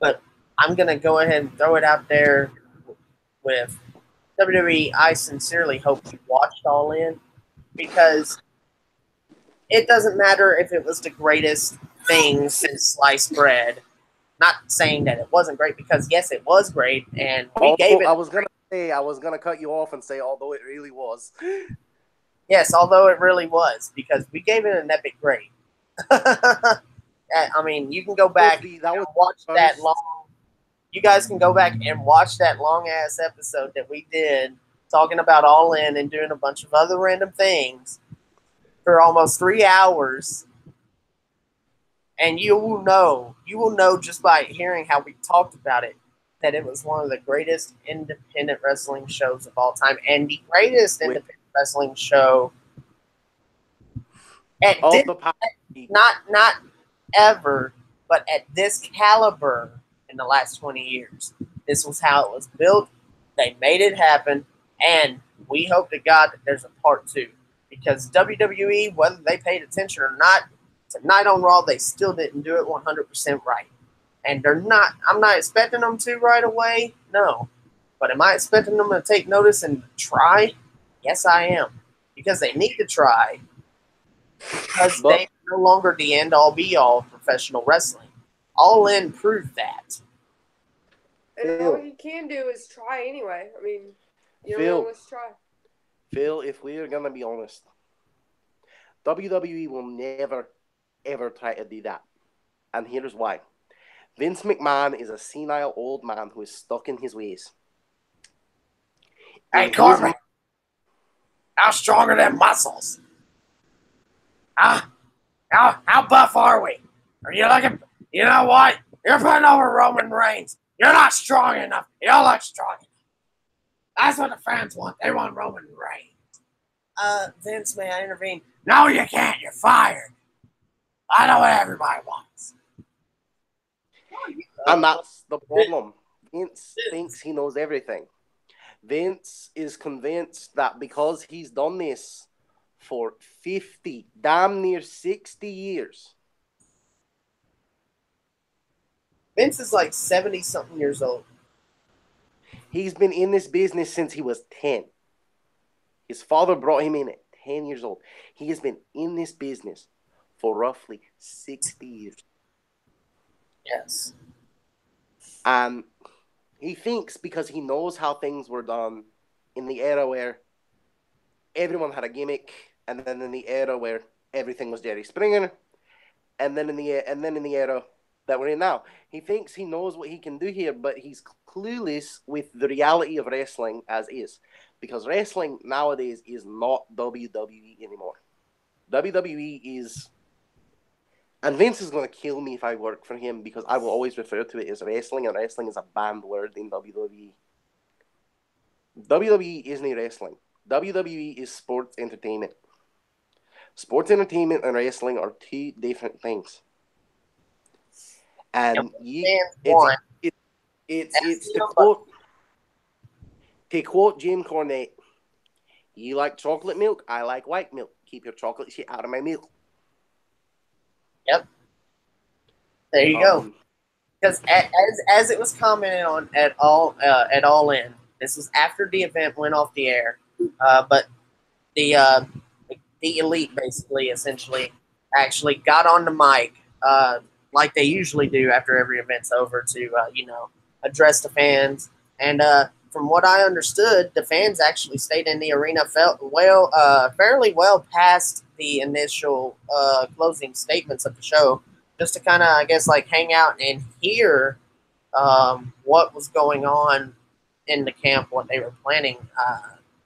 but I'm going to go ahead and throw it out there with WWE. I sincerely hope you watched All In, because it doesn't matter if it was the greatest thing since sliced bread. Not saying that it wasn't great, because yes, it was great, and we gave it. I was gonna cut you off and say, although it really was. Yes, although it really was, because we gave it an epic grade. I mean, you can go back and watch that long. You guys can go back and watch that long ass episode that we did talking about All In and doing a bunch of other random things for almost 3 hours. And you will know just by hearing how we talked about it, that it was one of the greatest independent wrestling shows of all time, and the greatest independent wrestling show not ever, but at this caliber in the last 20 years. This was how it was built. They made it happen, and we hope to God that there's a part 2, because WWE, whether they paid attention or not, tonight on Raw, they still didn't do it 100% right. And I'm not expecting them to right away, no. But am I expecting them to take notice and try? Yes, I am. Because they need to try. Because they are no longer the end-all, be-all of professional wrestling. All In proved that. And all you can do is try anyway. I mean, let's try. Phil, if we are going to be honest, WWE will never, ever try to do that. And here's why. Vince McMahon is a senile old man who is stuck in his ways. Hey, Corbin, how strong are them muscles? Huh? How buff are we? Are you looking? You know what? You're putting over Roman Reigns. You're not strong enough. You don't look strong enough. That's what the fans want. They want Roman Reigns. Vince, may I intervene? No, you can't. You're fired. I know what everybody wants. And that's the problem. Vince thinks he knows everything. Vince is convinced that because he's done this for 50, damn near 60 years, Vince is like 70-something years old. He's been in this business since he was 10. His father brought him in at 10 years old. He has been in this business for roughly 60 years. Yes. He thinks because he knows how things were done in the era where everyone had a gimmick, and then in the era where everything was Jerry Springer, and then in the era that we're in now, he thinks he knows what he can do here, but he's clueless with the reality of wrestling as is, because wrestling nowadays is not WWE anymore. WWE is, and Vince is going to kill me if I work for him, because I will always refer to it as wrestling, and wrestling is a banned word in WWE. WWE isn't wrestling. WWE is sports entertainment. Sports entertainment and wrestling are two different things. And it's to quote Jim Cornette, you like chocolate milk, I like white milk. Keep your chocolate shit out of my milk. Yep. There you go. Because as it was commented on at All In, this was after the event went off the air, but the elite basically essentially actually got on the mic like they usually do after every event's over to address the fans. And from what I understood, the fans actually stayed in the arena fairly well past the initial closing statements of the show, just to kind of, I guess, like hang out and hear what was going on in the camp, what they were planning.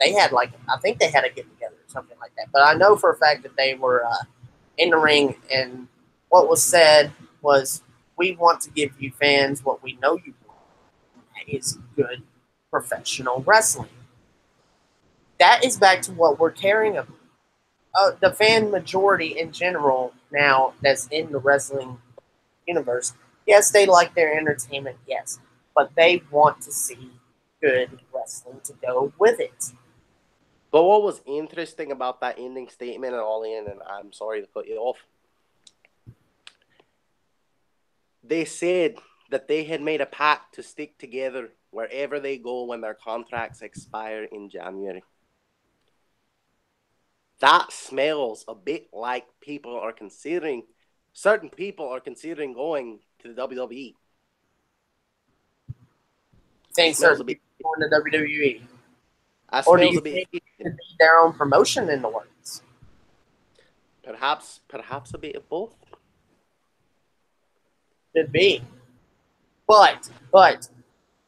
They had I think they had a get together or something like that. But I know for a fact that they were in the ring, and what was said was, "We want to give you fans what we know you want. That is good professional wrestling." That is back to what we're caring about. The fan majority in general now that's in the wrestling universe, yes, they like their entertainment, yes, but they want to see good wrestling to go with it. But what was interesting about that ending statement at All In, and I'm sorry to cut you off, they said that they had made a pact to stick together wherever they go when their contracts expire in January. That smells a bit like certain people are considering going to the WWE. Think certain people going to WWE? Or do you think it could be their own promotion in the works? Perhaps a bit of both. Could be. But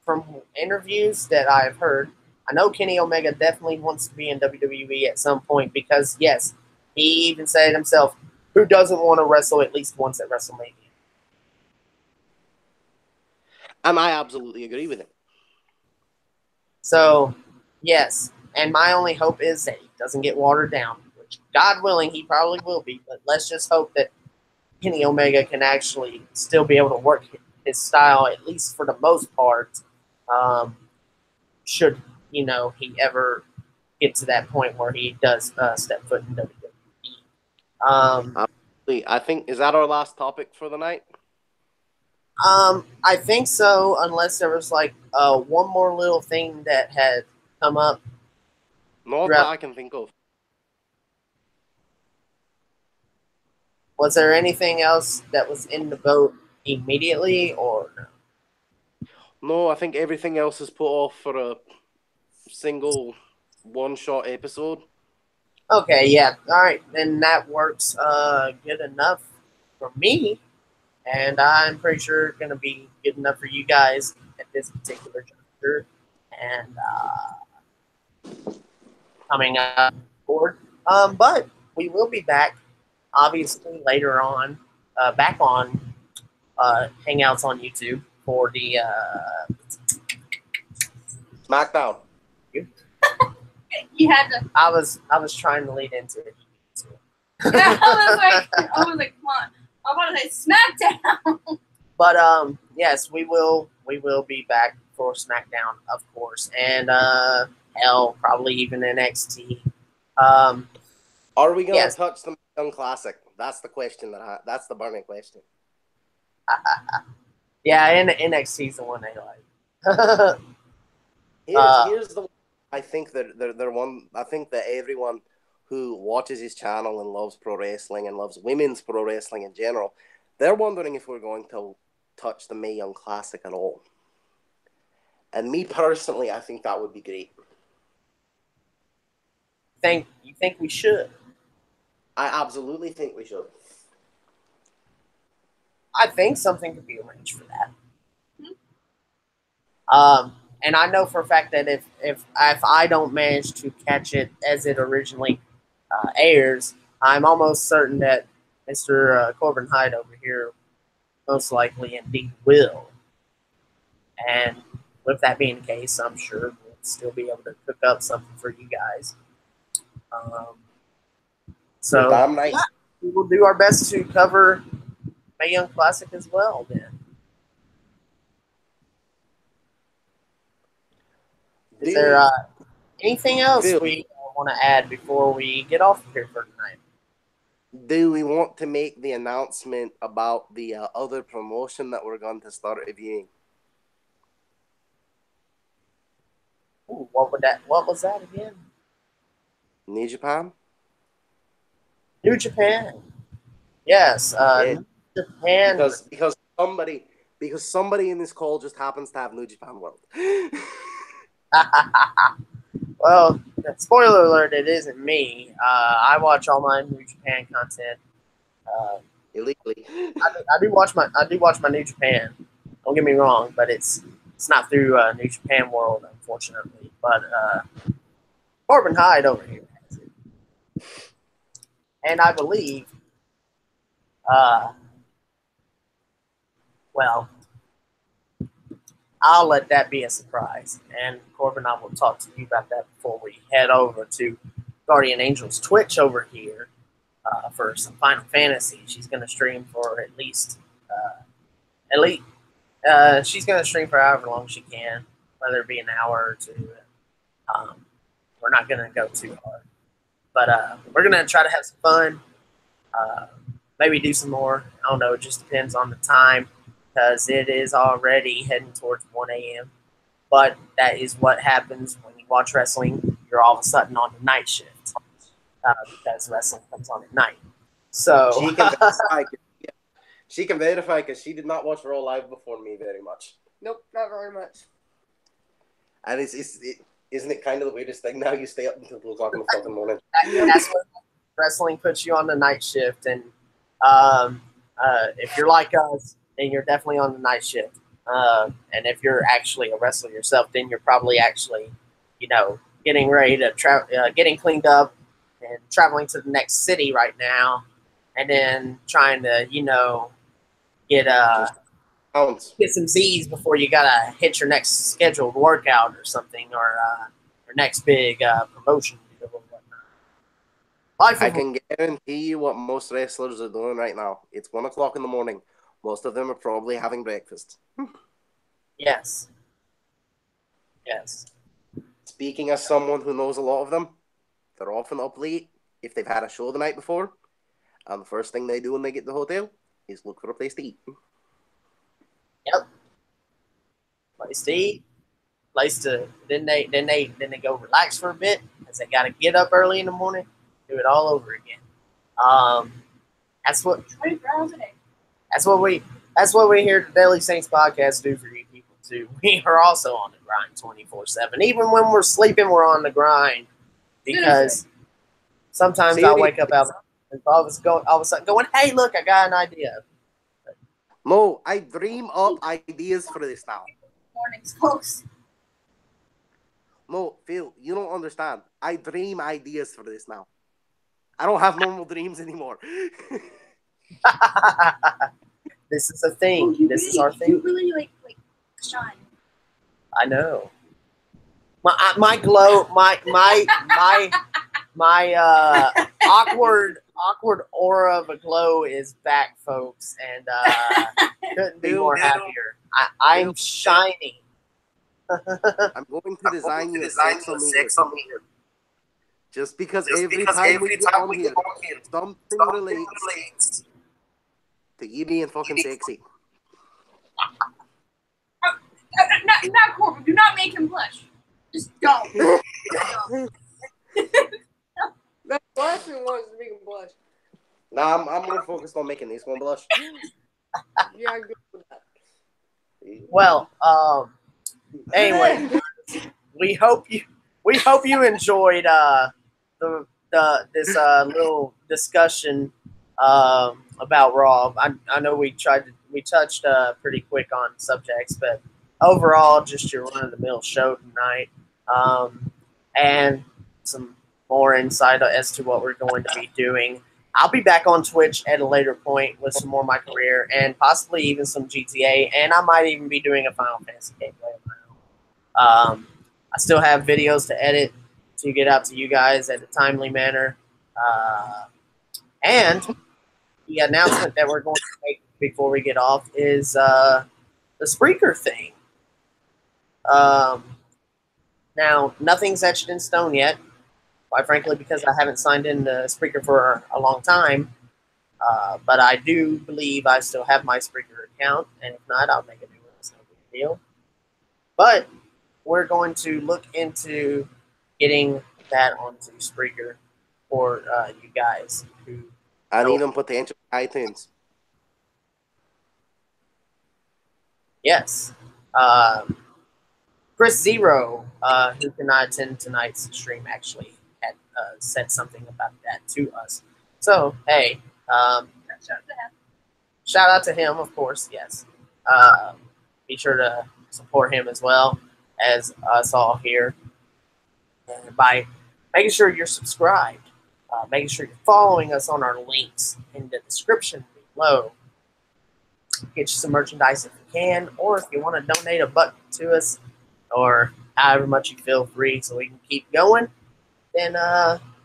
from interviews that I've heard, I know Kenny Omega definitely wants to be in WWE at some point, because, yes, he even said himself, who doesn't want to wrestle at least once at WrestleMania? And I absolutely agree with him. So, yes, and my only hope is that he doesn't get watered down, which, God willing, he probably will be, but let's just hope that Kenny Omega can actually still be able to work his style, at least for the most part, should he ever get to that point where he does step foot in WWE. I think, is that our last topic for the night? I think so, unless there was one more little thing that had come up. Not that I can think of. Was there anything else that was in the boat immediately, or no? No, I think everything else is put off for a single one-shot episode. Okay, yeah. All right, then that works good enough for me, and I'm pretty sure it's going to be good enough for you guys at this particular juncture. And coming up forward. But we will be back, obviously, later on, back on Hangouts on YouTube for the SmackDown. You had to. I was trying to lead into it. Yeah, I was like, come on. I want to say SmackDown. But yes, we will be back for SmackDown, of course, and hell, probably even NXT. Are we going to touch the Young Classic? That's the question that's the burning question. Yeah, and NXT's the one they like. Here's the one I think they're one. I think that everyone who watches his channel and loves pro wrestling and loves women's pro wrestling in general, they're wondering if we're going to touch the Mae Young Classic at all. And me personally, I think that would be great. You think we should? I absolutely think we should. I think something could be arranged for that. And I know for a fact that if I don't manage to catch it as it originally airs, I'm almost certain that Mr. Corbin Hyde over here most likely indeed will. And with that being the case, I'm sure we'll still be able to cook up something for you guys. So right. Yeah, we will do our best to cover Mae Young Classic as well then. Is there anything else we want to add before we get off of here for tonight? Do we want to make the announcement about the other promotion that we're going to start reviewing? Ooh, what was that again? New Japan? New Japan. Yes, Yeah. New Japan. Because somebody in this call just happens to have New Japan World. Well, spoiler alert, it isn't me. I watch all my New Japan content Illegally. I do watch my New Japan. Don't get me wrong, but it's not through New Japan World, unfortunately. But Corbin Hyde over here has it, and I believe, well, I'll let that be a surprise. And Corbin, I will talk to you about that before we head over to Guardian Angel's Twitch over here for some Final Fantasy. She's going to stream for at least she's going to stream for however long she can, whether it be an hour or two. We're not going to go too hard, but we're going to try to have some fun. Maybe do some more. I don't know. It just depends on the time, because it is already heading towards 1 a.m. But that is what happens when you watch wrestling. You're all of a sudden on the night shift because wrestling comes on at night. So she can verify because she did not watch Raw live before me very much. Nope, not very much. And isn't it kind of the weirdest thing now? You stay up until 2 o'clock in the fucking morning. That's what wrestling puts you on the night shift. And if you're like us, then you're definitely on the night shift. And if you're actually a wrestler yourself, then you're probably actually, getting ready to getting cleaned up and traveling to the next city right now, and then trying to, get some Z's before you gotta hit your next scheduled workout or something, or your next big promotion. I can guarantee you what most wrestlers are doing right now. It's 1 o'clock in the morning. Most of them are probably having breakfast. Yes. Speaking as someone who knows a lot of them, they're often up late if they've had a show the night before, and the first thing they do when they get to the hotel is look for a place to eat. Yep. Place to eat. Place to then they go relax for a bit, because they got to get up early in the morning, do it all over again. That's what 24 hours a day. That's what we here at the Daily Saints podcast do for you people too. We are also on the grind 24/7. Even when we're sleeping, we're on the grind, because sometimes I'll wake up out and all of a sudden going, "Hey, look, I got an idea." No, I dream up ideas for this now. Mornings, folks. No, Phil, you don't understand. I dream ideas for this now. I don't have normal dreams anymore. This is a thing. This is our thing. You really like shine. I know. My glow, my awkward aura of a glow is back, folks, and couldn't be more happier. I'm shining. I'm going to design you a sexometer. Just because every time we get on here, something relates to you being fucking sexy. Not Corbin. Do not make him blush. Just don't. That last one was to make him blush. Nah, I'm more focused on making this one blush. Yeah, I'm good with that. Well, anyway, we hope you enjoyed this little discussion about Raw. I know we touched pretty quick on subjects, but overall, just your run of the mill show tonight, and some more insight as to what we're going to be doing. I'll be back on Twitch at a later point with some more of my career and possibly even some GTA, and I might even be doing a Final Fantasy gameplay of my own. I still have videos to edit to get out to you guys at a timely manner. And the announcement that we're going to make before we get off is the Spreaker thing. Now, nothing's etched in stone yet, quite frankly, because I haven't signed in the Spreaker for a long time. But I do believe I still have my Spreaker account, and if not, I'll make a new one. It's no big deal. But we're going to look into getting that onto Spreaker for you guys who. And even potential iTunes. Yes. Chris Zero, who cannot attend tonight's stream, actually had said something about that to us. So, hey. Shout out to him, of course, yes. Be sure to support him as well as us all here by making sure you're subscribed, making sure you're following us on our links in the description below. Get you some merchandise if you can, or if you want to donate a buck to us, or however much you feel free so we can keep going, then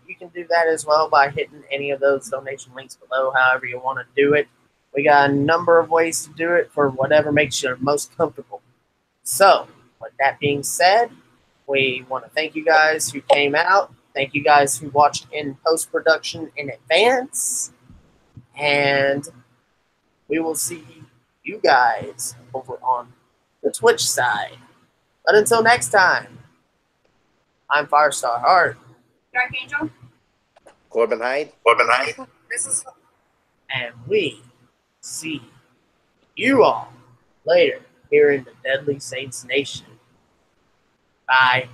you can do that as well by hitting any of those donation links below, however you want to do it. We got a number of ways to do it for whatever makes you most comfortable. So, with that being said, we want to thank you guys who came out. Thank you guys who watched in post-production in advance. And we will see you guys over on the Twitch side. But until next time, I'm Firestar Hart. Dark Angel. Corbin Hyde. This is. And we see you all later here in the Deadly Saints Nation. Bye.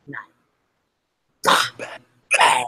Night. Bye.